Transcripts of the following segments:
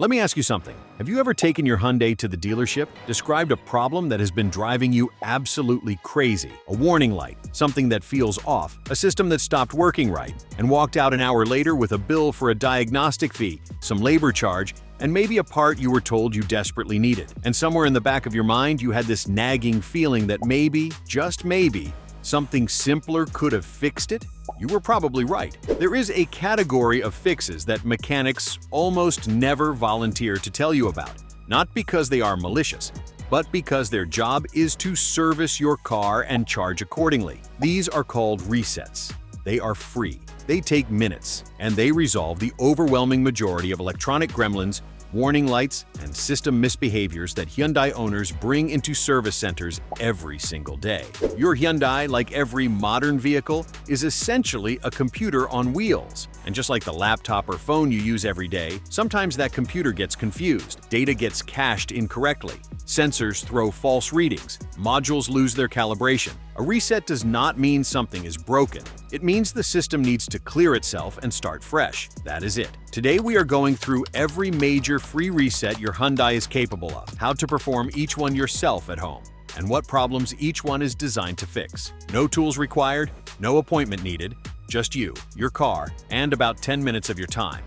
Let me ask you something. Have you ever taken your Hyundai to the dealership, described a problem that has been driving you absolutely crazy, a warning light, something that feels off, a system that stopped working right, and walked out an hour later with a bill for a diagnostic fee, some labor charge, and maybe a part you were told you desperately needed? And somewhere in the back of your mind, you had this nagging feeling that maybe, just maybe, something simpler could have fixed it? You were probably right. There is a category of fixes that mechanics almost never volunteer to tell you about, not because they are malicious, but because their job is to service your car and charge accordingly. These are called resets. They are free, they take minutes, and they resolve the overwhelming majority of electronic gremlins, warning lights, and system misbehaviors that Hyundai owners bring into service centers every single day. Your Hyundai, like every modern vehicle, is essentially a computer on wheels. And just like the laptop or phone you use every day, sometimes that computer gets confused, data gets cached incorrectly, sensors throw false readings, modules lose their calibration. A reset does not mean something is broken. It means the system needs to clear itself and start fresh. That is it. Today we are going through every major free reset your Hyundai is capable of, how to perform each one yourself at home, and what problems each one is designed to fix. No tools required, no appointment needed, just you, your car, and about 10 minutes of your time.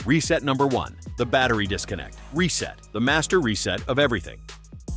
Reset number 1, the battery disconnect. Reset, the master reset of everything.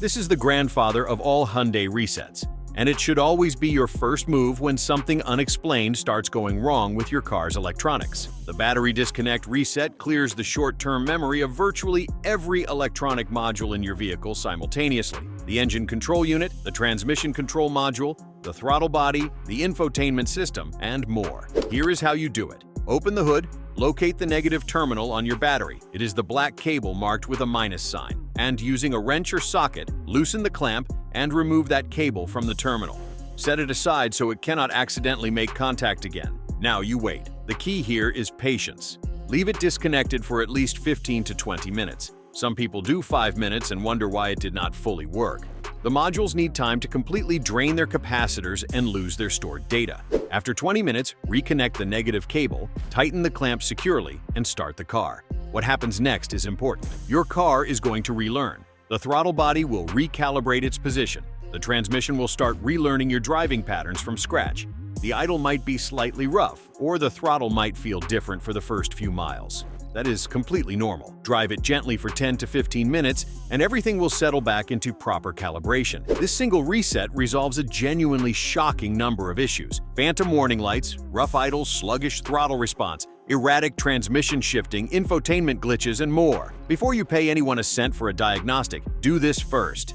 This is the grandfather of all Hyundai resets, and it should always be your first move when something unexplained starts going wrong with your car's electronics. The battery disconnect reset clears the short-term memory of virtually every electronic module in your vehicle simultaneously. The engine control unit, the transmission control module, the throttle body, the infotainment system, and more. Here is how you do it. Open the hood, locate the negative terminal on your battery. It is the black cable marked with a minus sign. And using a wrench or socket, loosen the clamp and remove that cable from the terminal. Set it aside so it cannot accidentally make contact again. Now you wait. The key here is patience. Leave it disconnected for at least 15 to 20 minutes. Some people do 5 minutes and wonder why it did not fully work. The modules need time to completely drain their capacitors and lose their stored data. After 20 minutes, reconnect the negative cable, tighten the clamp securely, and start the car. What happens next is important. Your car is going to relearn. The throttle body will recalibrate its position. The transmission will start relearning your driving patterns from scratch. The idle might be slightly rough, or the throttle might feel different for the first few miles. That is completely normal. Drive it gently for 10 to 15 minutes, and everything will settle back into proper calibration. This single reset resolves a genuinely shocking number of issues: phantom warning lights, rough idle, sluggish throttle response, erratic transmission shifting, infotainment glitches, and more. Before you pay anyone a cent for a diagnostic, do this first.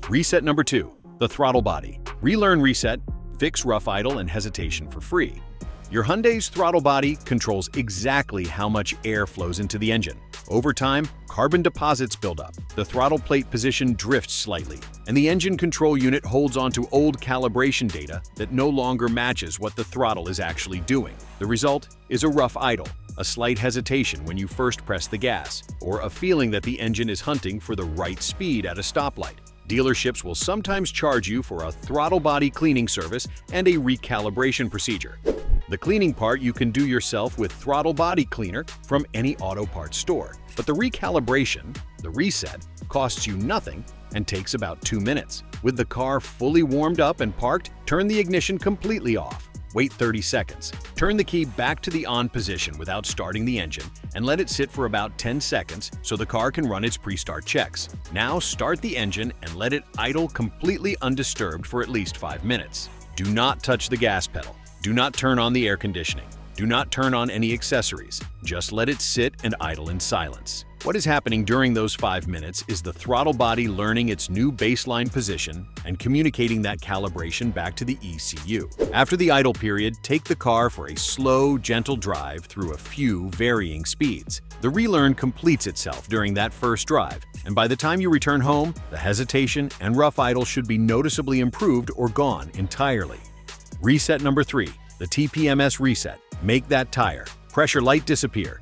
Reset number 2, the throttle body. Relearn reset, fix rough idle and hesitation for free. Your Hyundai's throttle body controls exactly how much air flows into the engine. Over time, carbon deposits build up, the throttle plate position drifts slightly, and the engine control unit holds onto old calibration data that no longer matches what the throttle is actually doing. The result is a rough idle, a slight hesitation when you first press the gas, or a feeling that the engine is hunting for the right speed at a stoplight. Dealerships will sometimes charge you for a throttle body cleaning service and a recalibration procedure. The cleaning part you can do yourself with Throttle Body Cleaner from any auto parts store. But the recalibration, the reset, costs you nothing and takes about 2 minutes. With the car fully warmed up and parked, turn the ignition completely off. Wait 30 seconds. Turn the key back to the on position without starting the engine and let it sit for about 10 seconds so the car can run its pre-start checks. Now start the engine and let it idle completely undisturbed for at least 5 minutes. Do not touch the gas pedal. Do not turn on the air conditioning. Do not turn on any accessories. Just let it sit and idle in silence. What is happening during those 5 minutes is the throttle body learning its new baseline position and communicating that calibration back to the ECU. After the idle period, take the car for a slow, gentle drive through a few varying speeds. The relearn completes itself during that first drive, and by the time you return home, the hesitation and rough idle should be noticeably improved or gone entirely. Reset number 3, the TPMS Reset. Make that tire pressure light disappear.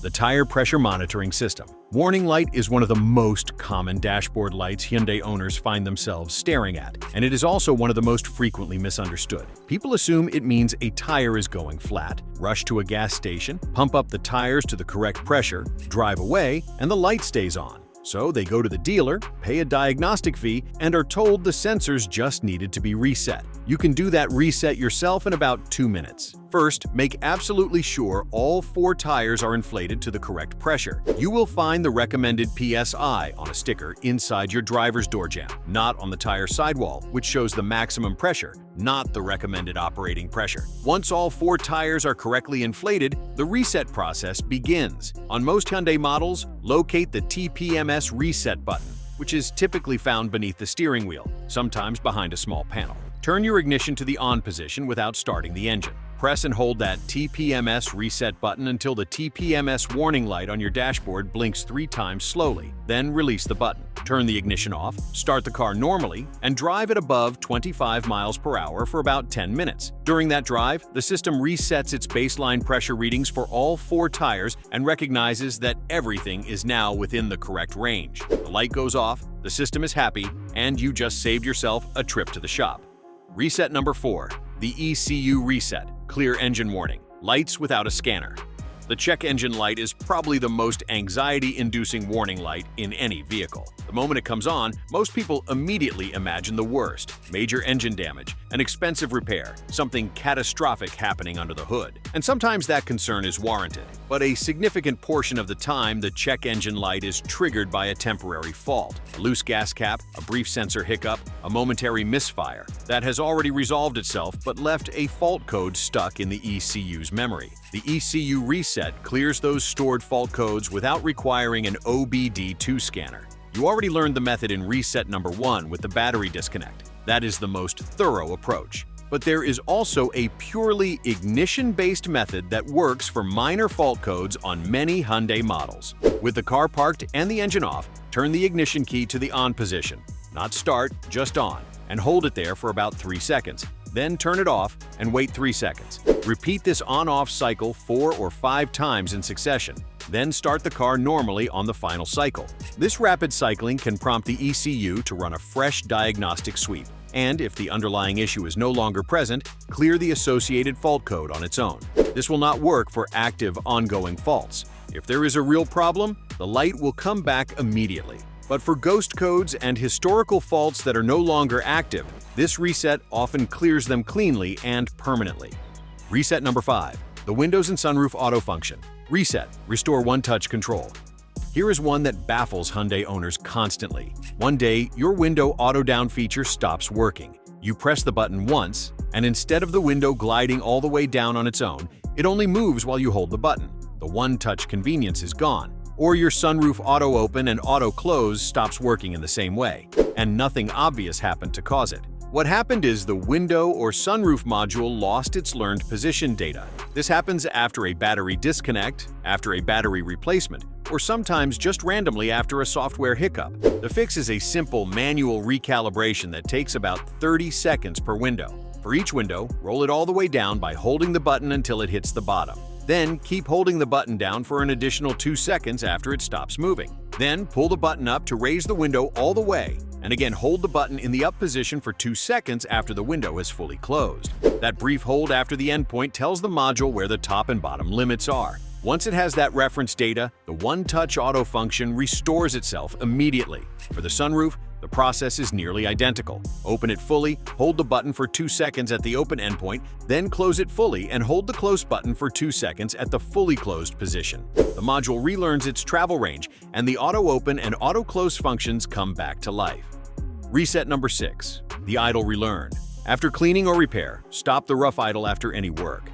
The tire pressure monitoring system. Warning light is one of the most common dashboard lights Hyundai owners find themselves staring at, and it is also one of the most frequently misunderstood. People assume it means a tire is going flat, rush to a gas station, pump up the tires to the correct pressure, drive away, and the light stays on. So they go to the dealer, pay a diagnostic fee, and are told the sensors just needed to be reset. You can do that reset yourself in about 2 minutes. First, make absolutely sure all 4 tires are inflated to the correct pressure. You will find the recommended PSI on a sticker inside your driver's door jamb, not on the tire sidewall, which shows the maximum pressure, not the recommended operating pressure. Once all 4 tires are correctly inflated, the reset process begins. On most Hyundai models, locate the TPMS Reset button, which is typically found beneath the steering wheel, sometimes behind a small panel. Turn your ignition to the on position without starting the engine. Press and hold that TPMS Reset button until the TPMS warning light on your dashboard blinks 3 times slowly. Then release the button. Turn the ignition off, start the car normally, and drive at above 25 miles per hour for about 10 minutes. During that drive, the system resets its baseline pressure readings for all 4 tires and recognizes that everything is now within the correct range. The light goes off, the system is happy, and you just saved yourself a trip to the shop. Reset number 4. The ECU Reset. Clear engine warning. Lights without a scanner. The check engine light is probably the most anxiety-inducing warning light in any vehicle. The moment it comes on, most people immediately imagine the worst: major engine damage, an expensive repair, something catastrophic happening under the hood. And sometimes that concern is warranted. But a significant portion of the time, the check engine light is triggered by a temporary fault. A loose gas cap, a brief sensor hiccup, a momentary misfire that has already resolved itself but left a fault code stuck in the ECU's memory. The ECU Reset clears those stored fault codes without requiring an OBD2 scanner. You already learned the method in reset number 1 with the battery disconnect. That is the most thorough approach. But there is also a purely ignition-based method that works for minor fault codes on many Hyundai models. With the car parked and the engine off, turn the ignition key to the on position. Not start, just on, and hold it there for about 3 seconds. Then turn it off and wait 3 seconds. Repeat this on-off cycle 4 or 5 times in succession. Then start the car normally on the final cycle. This rapid cycling can prompt the ECU to run a fresh diagnostic sweep. And if the underlying issue is no longer present, clear the associated fault code on its own. This will not work for active, ongoing faults. If there is a real problem, the light will come back immediately. But for ghost codes and historical faults that are no longer active, this reset often clears them cleanly and permanently. Reset number 5. The Windows and Sunroof Auto Function. Reset. Restore one-touch control. Here is one that baffles Hyundai owners constantly. One day, your window auto-down feature stops working. You press the button once, and instead of the window gliding all the way down on its own, it only moves while you hold the button. The one-touch convenience is gone. Or your sunroof auto-open and auto-close stops working in the same way, and nothing obvious happened to cause it. What happened is the window or sunroof module lost its learned position data. This happens after a battery disconnect, after a battery replacement, or sometimes just randomly after a software hiccup. The fix is a simple manual recalibration that takes about 30 seconds per window. For each window, roll it all the way down by holding the button until it hits the bottom. Then keep holding the button down for an additional 2 seconds after it stops moving. Then pull the button up to raise the window all the way, and again hold the button in the up position for 2 seconds after the window is fully closed. That brief hold after the endpoint tells the module where the top and bottom limits are. Once it has that reference data, the one-touch auto function restores itself immediately. For the sunroof, the process is nearly identical. Open it fully, hold the button for 2 seconds at the open endpoint, then close it fully and hold the close button for 2 seconds at the fully closed position. The module relearns its travel range, and the auto-open and auto-close functions come back to life. Reset number 6. The Idle Relearn. After cleaning or repair, stop the rough idle after any work.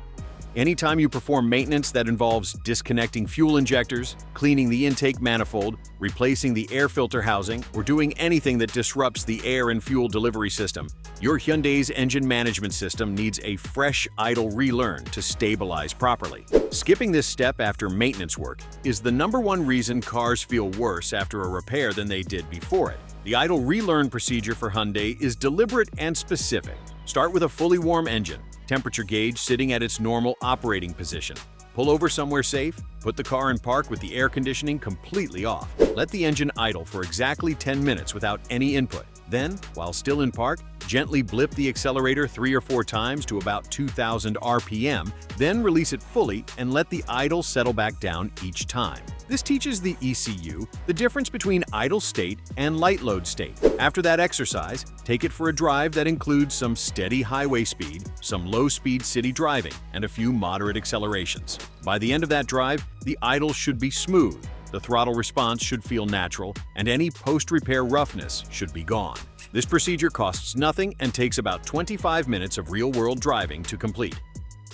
Anytime you perform maintenance that involves disconnecting fuel injectors, cleaning the intake manifold, replacing the air filter housing, or doing anything that disrupts the air and fuel delivery system, your Hyundai's engine management system needs a fresh idle relearn to stabilize properly. Skipping this step after maintenance work is the #1 reason cars feel worse after a repair than they did before it. The idle relearn procedure for Hyundai is deliberate and specific. Start with a fully warm engine, temperature gauge sitting at its normal operating position. Pull over somewhere safe, put the car in park with the air conditioning completely off. Let the engine idle for exactly 10 minutes without any input. Then, while still in park, gently blip the accelerator 3 or 4 times to about 2,000 RPM, then release it fully and let the idle settle back down each time. This teaches the ECU the difference between idle state and light load state. After that exercise, take it for a drive that includes some steady highway speed, some low-speed city driving, and a few moderate accelerations. By the end of that drive, the idle should be smooth, the throttle response should feel natural, and any post-repair roughness should be gone. This procedure costs nothing and takes about 25 minutes of real-world driving to complete.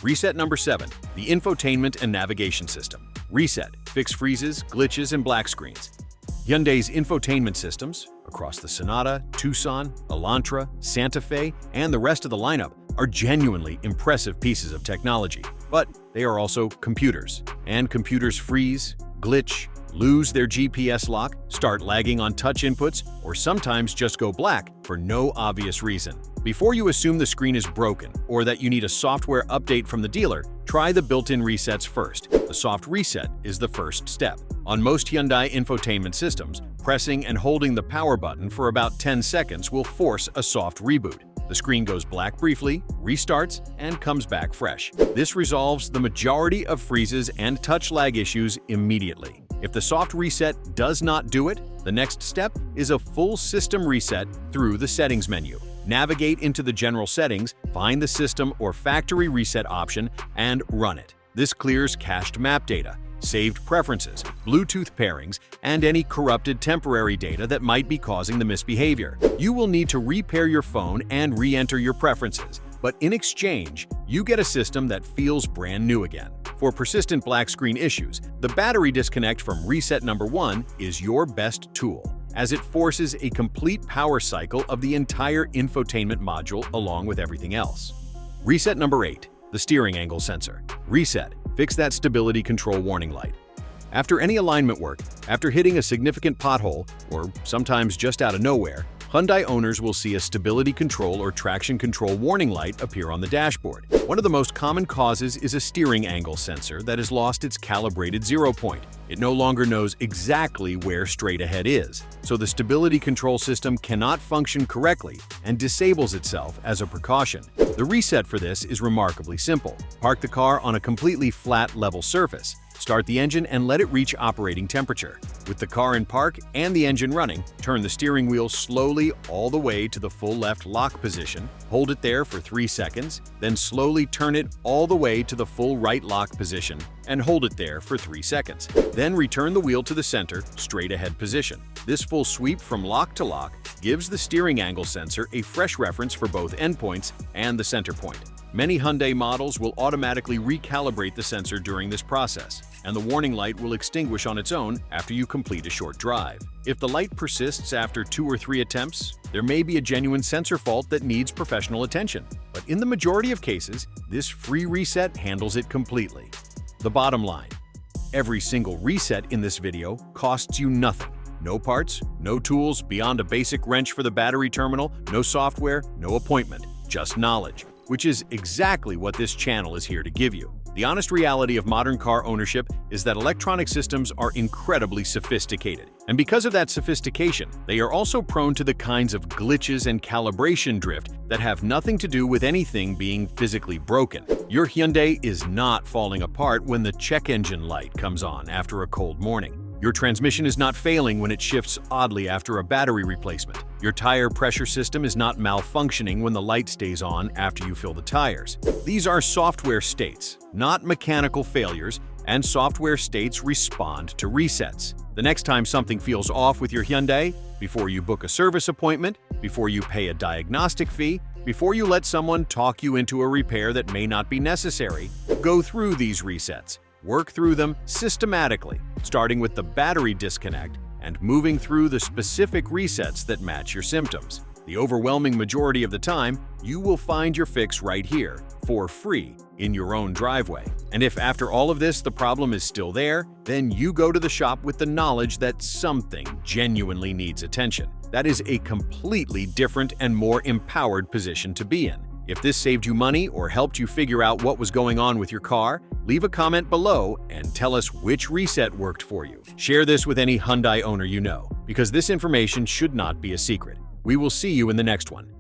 Reset number 7, the infotainment and navigation system. Reset, fix freezes, glitches, and black screens. Hyundai's infotainment systems, across the Sonata, Tucson, Elantra, Santa Fe, and the rest of the lineup, are genuinely impressive pieces of technology. But they are also computers, and computers freeze, glitch, lose their GPS lock, start lagging on touch inputs, or sometimes just go black for no obvious reason. Before you assume the screen is broken or that you need a software update from the dealer, try the built-in resets first. The soft reset is the first step. On most Hyundai infotainment systems, pressing and holding the power button for about 10 seconds will force a soft reboot. The screen goes black briefly, restarts, and comes back fresh. This resolves the majority of freezes and touch lag issues immediately. If the soft reset does not do it, the next step is a full system reset through the settings menu. Navigate into the general settings, find the system or factory reset option, and run it. This clears cached map data, saved preferences, Bluetooth pairings, and any corrupted temporary data that might be causing the misbehavior. You will need to repair your phone and re-enter your preferences, but in exchange, you get a system that feels brand new again. For persistent black screen issues, the battery disconnect from reset number 1 is your best tool, as it forces a complete power cycle of the entire infotainment module along with everything else. Reset number 8, the steering angle sensor. Reset, fix that stability control warning light. After any alignment work, after hitting a significant pothole, or sometimes just out of nowhere, Hyundai owners will see a stability control or traction control warning light appear on the dashboard. One of the most common causes is a steering angle sensor that has lost its calibrated 0 point. It no longer knows exactly where straight ahead is, so the stability control system cannot function correctly and disables itself as a precaution. The reset for this is remarkably simple. Park the car on a completely flat, level surface. Start the engine and let it reach operating temperature. With the car in park and the engine running, turn the steering wheel slowly all the way to the full left lock position, hold it there for 3 seconds, then slowly turn it all the way to the full right lock position and hold it there for 3 seconds. Then return the wheel to the center, straight ahead position. This full sweep from lock to lock gives the steering angle sensor a fresh reference for both endpoints and the center point. Many Hyundai models will automatically recalibrate the sensor during this process, and the warning light will extinguish on its own after you complete a short drive. If the light persists after 2 or 3 attempts, there may be a genuine sensor fault that needs professional attention. But in the majority of cases, this free reset handles it completely. The bottom line: every single reset in this video costs you nothing. No parts, no tools beyond a basic wrench for the battery terminal, no software, no appointment, just knowledge, which is exactly what this channel is here to give you. The honest reality of modern car ownership is that electronic systems are incredibly sophisticated. And because of that sophistication, they are also prone to the kinds of glitches and calibration drift that have nothing to do with anything being physically broken. Your Hyundai is not falling apart when the check engine light comes on after a cold morning. Your transmission is not failing when it shifts oddly after a battery replacement. Your tire pressure system is not malfunctioning when the light stays on after you fill the tires. These are software states, not mechanical failures, and software states respond to resets. The next time something feels off with your Hyundai, before you book a service appointment, before you pay a diagnostic fee, before you let someone talk you into a repair that may not be necessary, go through these resets. Work through them systematically, starting with the battery disconnect and moving through the specific resets that match your symptoms. The overwhelming majority of the time, you will find your fix right here, for free, in your own driveway. And if after all of this the problem is still there, then you go to the shop with the knowledge that something genuinely needs attention. That is a completely different and more empowered position to be in. If this saved you money or helped you figure out what was going on with your car, leave a comment below and tell us which reset worked for you. Share this with any Hyundai owner you know, because this information should not be a secret. We will see you in the next one.